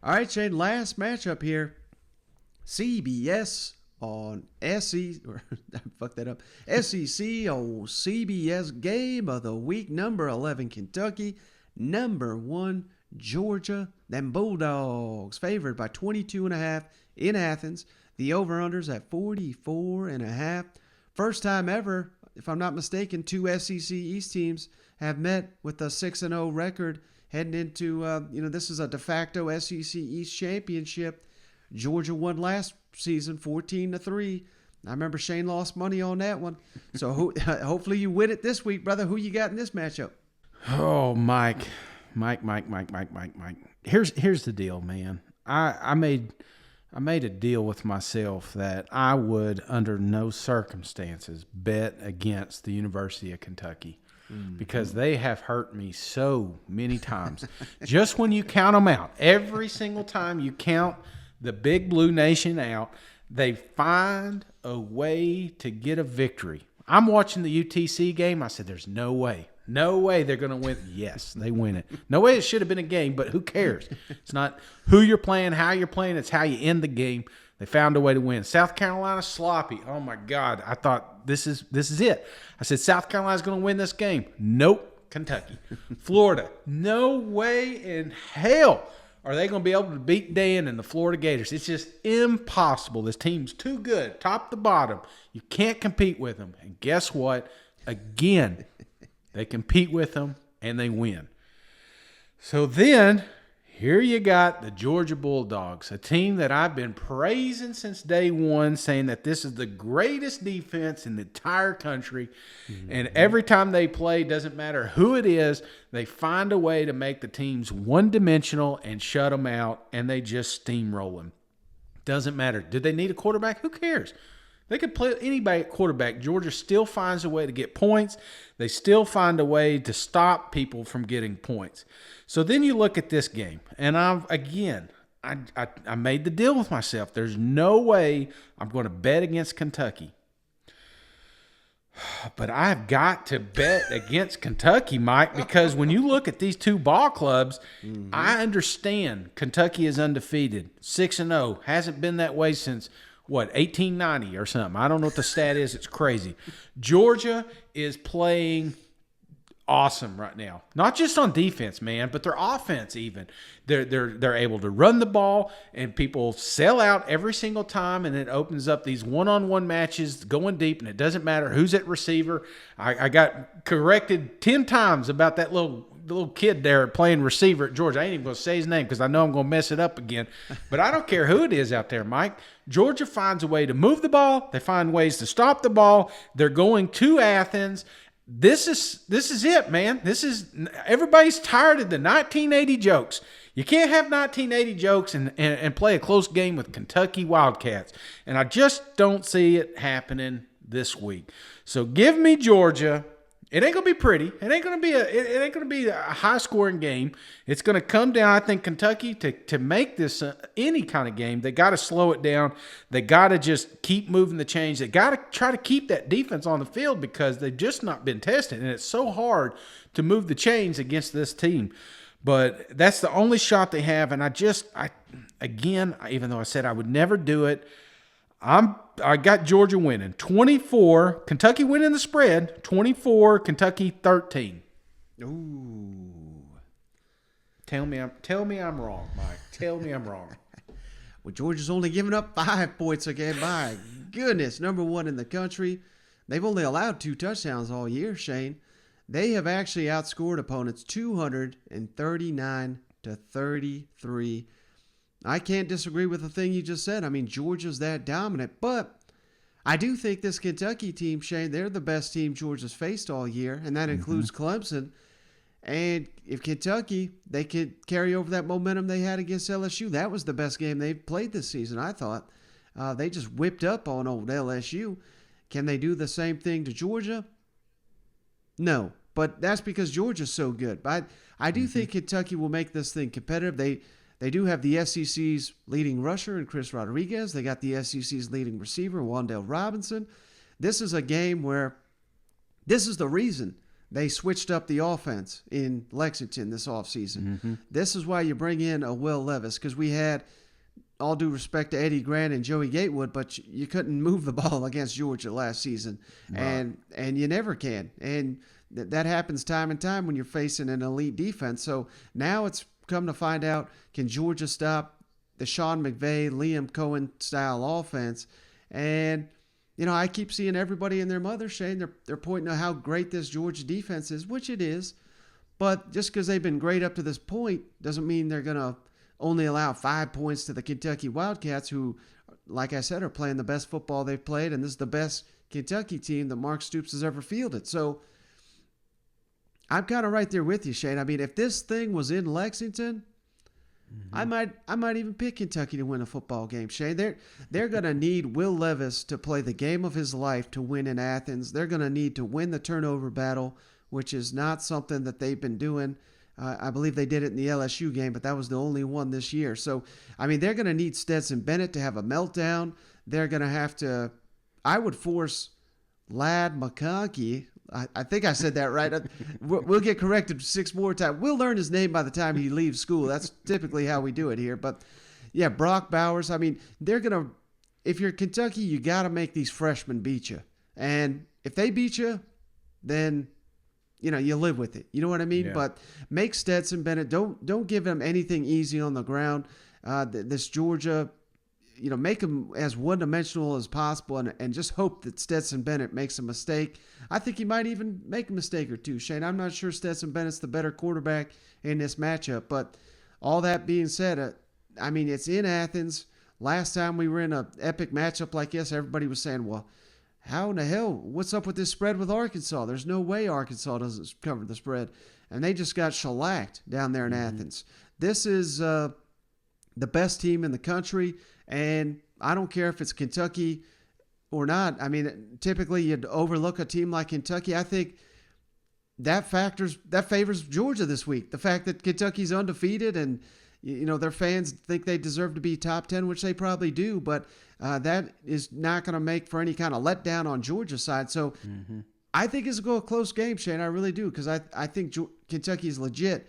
All right, Shane, last matchup here. CBS on SEC, or I fucked that up. SEC on CBS, game of the week. Number 11, Kentucky. Number 1, Georgia. Them Bulldogs favored by 22.5 in Athens. The over-unders at 44.5. First time ever, if I'm not mistaken, two SEC East teams have met with a 6-0 record heading into, this is a de facto SEC East championship. Georgia won last season 14-3. I remember Shane lost money on that one. So hopefully you win it this week, brother. Who you got in this matchup? Oh, Mike. Here's the deal, man. I made a deal with myself that I would, under no circumstances, bet against the University of Kentucky. Because they have hurt me so many times. Just when you count them out, every single time you count the Big Blue Nation out, they find a way to get a victory. I'm watching the UTC game. I said, there's no way. No way they're going to win. Yes, they win it. No way it should have been a game, but who cares? It's not who you're playing, how you're playing. It's how you end the game. They found a way to win. South Carolina, sloppy. Oh, my God. I thought this is it. I said South Carolina's going to win this game. Nope. Kentucky. Florida. No way in hell are they going to be able to beat Dan and the Florida Gators. It's just impossible. This team's too good, top to bottom. You can't compete with them. And guess what? Again, they compete with them and they win. So then, here you got the Georgia Bulldogs, a team that I've been praising since day one, saying that this is the greatest defense in the entire country. Mm-hmm. And every time they play, doesn't matter who it is, they find a way to make the teams one-dimensional and shut them out, and they just steamroll them. Doesn't matter. Did they need a quarterback? Who cares? They could play anybody at quarterback. Georgia still finds a way to get points. They still find a way to stop people from getting points. So then you look at this game, and I made the deal with myself. There's no way I'm going to bet against Kentucky. But I've got to bet against Kentucky, Mike, because when you look at these two ball clubs, I understand Kentucky is undefeated, 6-0, hasn't been that way since – 1890 or something. I don't know what the stat is. It's crazy. Georgia is playing awesome right now. Not just on defense, man, but their offense even. They're able to run the ball, and people sell out every single time, and it opens up these one-on-one matches going deep, and it doesn't matter who's at receiver. I got corrected 10 times about that little kid there playing receiver at Georgia. I ain't even going to say his name because I know I'm going to mess it up again. But I don't care who it is out there, Mike. Georgia finds a way to move the ball. They find ways to stop the ball. They're going to Athens. This is it, man. Everybody's tired of the 1980 jokes. You can't have 1980 jokes and play a close game with Kentucky Wildcats. And I just don't see it happening this week. So give me Georgia. It ain't gonna be pretty. It ain't gonna be a high scoring game. It's gonna come down. I think Kentucky to make this any kind of game, they got to slow it down. They got to just keep moving the chains. They got to try to keep that defense on the field because they've just not been tested, and it's so hard to move the chains against this team. But that's the only shot they have. And again, even though I said I would never do it, I got Georgia winning 24. Kentucky winning the spread 24. Kentucky 13. Ooh. Tell me I'm wrong, Mike. Tell me I'm wrong. Well, Georgia's only giving up 5 points again. My goodness, number 1 in the country. They've only allowed 2 touchdowns all year, Shane. They have actually outscored opponents 239-33. I can't disagree with the thing you just said. I mean, Georgia's that dominant, but I do think this Kentucky team, Shane, they're the best team Georgia's faced all year, and that includes Clemson. And if Kentucky, they could carry over that momentum they had against LSU. That was the best game they've played this season, I thought. They just whipped up on old LSU. Can they do the same thing to Georgia? No, but that's because Georgia's so good. But I do think Kentucky will make this thing competitive. They do have the SEC's leading rusher in Chris Rodriguez. They got the SEC's leading receiver, Wan'Dale Robinson. This is a game where this is the reason they switched up the offense in Lexington this offseason. This is why you bring in a Will Levis, because we had, all due respect to Eddie Grant and Joey Gatewood, but you couldn't move the ball against Georgia last season, right. and you never can. And that happens time and time when you're facing an elite defense. So now it's come to find out, can Georgia stop the Sean McVay, Liam Cohen style offense? And I keep seeing everybody and their mother, Shane, they're pointing to how great this Georgia defense is, which it is. But just because they've been great up to this point doesn't mean they're going to only allow 5 points to the Kentucky Wildcats, who, like I said, are playing the best football they've played, and this is the best Kentucky team that Mark Stoops has ever fielded. So I'm kind of right there with you, Shane. I mean, if this thing was in Lexington, I might even pick Kentucky to win a football game, Shane. They're going to need Will Levis to play the game of his life to win in Athens. They're going to need to win the turnover battle, which is not something that they've been doing. I believe they did it in the LSU game, but that was the only one this year. So, I mean, they're going to need Stetson Bennett to have a meltdown. They're going to have to – I would force Ladd McConkey. I think I said that right. We'll get corrected 6 more times. We'll learn his name by the time he leaves school. That's typically how we do it here. But, yeah, Brock Bowers. I mean, they're going to – if you're Kentucky, you got to make these freshmen beat you. And if they beat you, then – you live with it. You know what I mean? Yeah. But make Stetson Bennett. Don't give him anything easy on the ground. This Georgia, make him as one-dimensional as possible and just hope that Stetson Bennett makes a mistake. I think he might even make a mistake or two, Shane. I'm not sure Stetson Bennett's the better quarterback in this matchup. But all that being said, it's in Athens. Last time we were in an epic matchup like this, everybody was saying, well, how in the hell, what's up with this spread with Arkansas? There's no way Arkansas doesn't cover the spread. And they just got shellacked down there in Athens. This is the best team in the country, and I don't care if it's Kentucky or not. I mean, typically you'd overlook a team like Kentucky. I think that favors Georgia this week. The fact that Kentucky's undefeated and their fans think they deserve to be top 10, which they probably do, but that is not going to make for any kind of letdown on Georgia's side. So I think it's going to go a close game, Shane. I really do, because I think Kentucky's legit,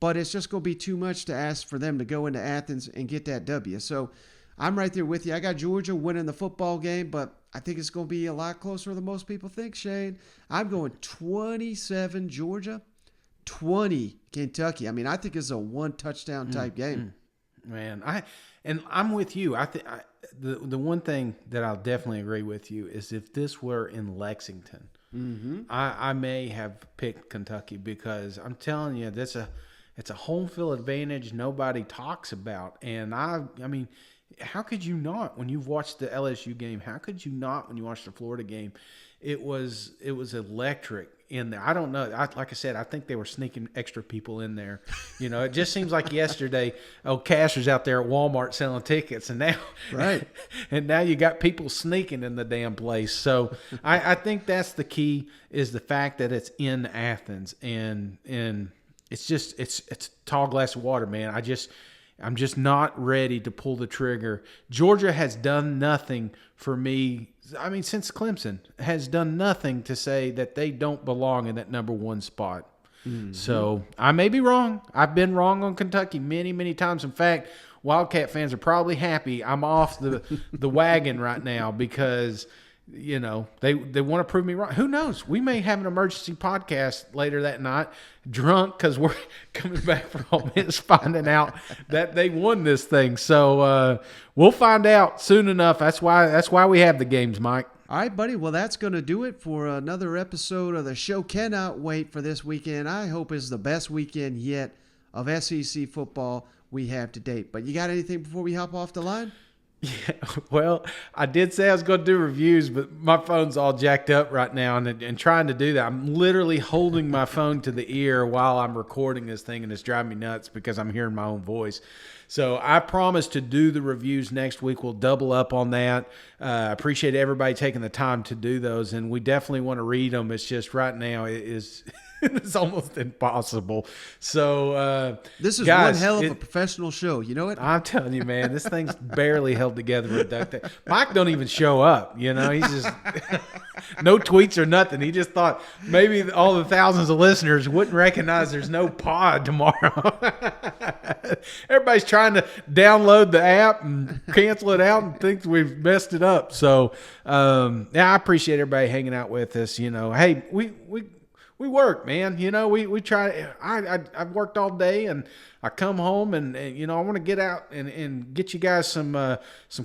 but it's just going to be too much to ask for them to go into Athens and get that W. So I'm right there with you. I got Georgia winning the football game, but I think it's going to be a lot closer than most people think, Shane. I'm going 27 Georgia, 20 Kentucky. I mean, I think it's a one-touchdown type game. Man, I'm with you. I think the one thing that I'll definitely agree with you is if this were in Lexington, I may have picked Kentucky, because I'm telling you, it's a home field advantage nobody talks about. And I mean, how could you not when you've watched the LSU game? How could you not when you watched the Florida game? It was electric in there. I don't know. Like I said, I think they were sneaking extra people in there. It just seems like yesterday, Cash was out there at Walmart selling tickets, and now, right, and now you got people sneaking in the damn place. So I think that's the key, is the fact that it's in Athens, and it's a tall glass of water, man. I'm just not ready to pull the trigger. Georgia has done nothing for me. I mean, since Clemson has done nothing to say that they don't belong in that number 1 spot. So I may be wrong. I've been wrong on Kentucky many, many times. In fact, Wildcat fans are probably happy I'm off the wagon right now, because they want to prove me wrong. Who knows? We may have an emergency podcast later that night, drunk, because we're coming back from Ole Miss, finding out that they won this thing. So we'll find out soon enough. That's why we have the games, Mike. All right, buddy. Well, that's going to do it for another episode of the show. Cannot wait for this weekend. I hope it's the best weekend yet of SEC football we have to date. But you got anything before we hop off the line? Yeah, well, I did say I was going to do reviews, but my phone's all jacked up right now, and trying to do that, I'm literally holding my phone to the ear while I'm recording this thing, and it's driving me nuts because I'm hearing my own voice. So I promise to do the reviews next week. We'll double up on that. I appreciate everybody taking the time to do those, and we definitely want to read them. It's just right now it is it's almost impossible. So this is guys, one hell of a professional show. You know what? I'm telling you, man, this thing's barely held together with duct tape. Mike don't even show up. You know, he's just no tweets or nothing. He just thought maybe all the thousands of listeners wouldn't recognize there's no pod tomorrow. Everybody's trying to download the app and cancel it out and thinks we've messed it up. So, yeah, I appreciate everybody hanging out with us. You know, hey, we work, man. You know, we try. I've worked all day, and I come home, and you know, I want to get out and get you guys some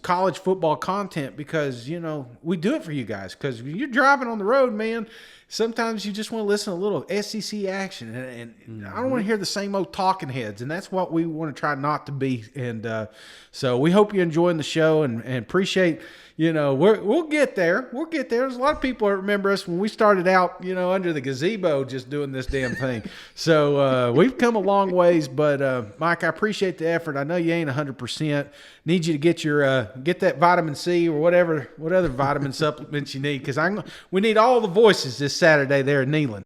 college football content, because you know we do it for you guys. Because when you're driving on the road, man, sometimes you just want to listen to a little SEC action, and I don't want to hear the same old talking heads, and that's what we want to try not to be. And so we hope you're enjoying the show, and appreciate. You know, we'll get there. We'll get there. There's a lot of people that remember us when we started out, you know, under the gazebo just doing this damn thing. So we've come a long ways. But, Mike, I appreciate the effort. I know you ain't 100%. Need you to get your get that vitamin C or what other vitamin supplements you need, because we need all the voices this Saturday there in Neyland.